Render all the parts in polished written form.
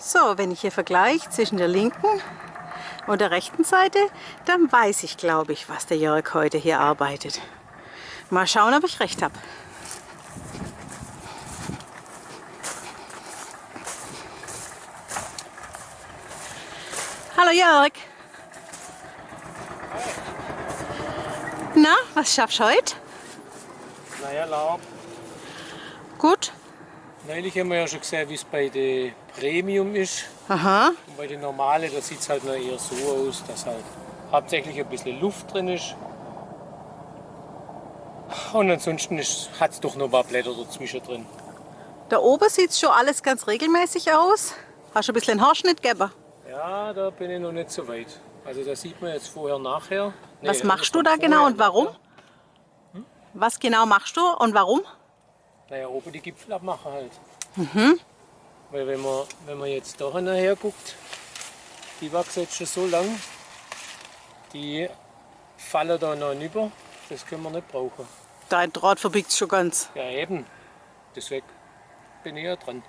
So, wenn ich hier vergleiche zwischen der linken und der rechten Seite, dann weiß ich, glaube ich, was der Jörg heute hier arbeitet. Mal schauen, ob ich recht habe. Hallo Jörg. Na, was schaffst du heute? Naja, Laub. Gut. Neulich haben wir ja schon gesehen, wie es bei den Premium ist. Aha. Und bei den normalen, da sieht es halt noch eher so aus, dass halt hauptsächlich ein bisschen Luft drin ist. Und ansonsten hat es doch noch ein paar Blätter dazwischen drin. Da oben sieht es schon alles ganz regelmäßig aus. Hast du ein bisschen Haarschnitt gegeben? Ja, da bin ich noch nicht so weit. Also da sieht man jetzt vorher, nachher. Nee, Was machst du von da genau vorher, und warum? nachher. Was genau machst du und warum? Naja, oben die Gipfel abmachen halt. Mhm. Weil wenn man jetzt da nachher guckt, die wachsen jetzt schon so lang, die fallen da noch rüber. Das können wir nicht brauchen. Dein Draht verbiegt schon ganz. Ja eben, deswegen bin ich ja dran,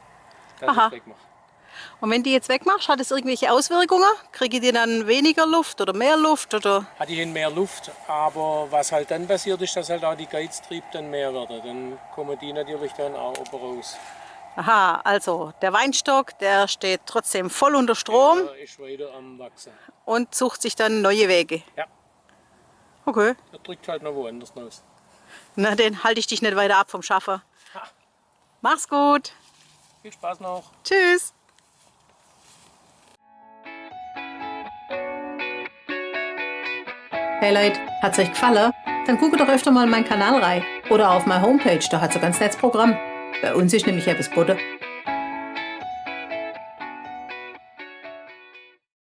dass Aha. ich wegmache. Und wenn die jetzt wegmachst, hat es irgendwelche Auswirkungen? Kriege ich die dann weniger Luft oder mehr Luft? Oder? Hat ich mehr Luft, aber was halt dann passiert ist, dass halt auch die Geiztrieb dann mehr werden. Dann kommen die natürlich dann auch oben raus. Aha, also der Weinstock, der steht trotzdem voll unter Strom Der ist weiter am Wachsen. und sucht sich dann neue Wege. Ja, Okay, der drückt halt noch woanders raus. na dann halte ich dich nicht weiter ab vom Schaffen. Ha. Mach's gut. Viel Spaß noch. Tschüss. Hey Leute, hat's euch gefallen? Dann guckt doch öfter mal in meinen Kanal rein. Oder auf meine Homepage, da hat's ein ganz nettes Programm. Bei uns ist nämlich etwas Butter.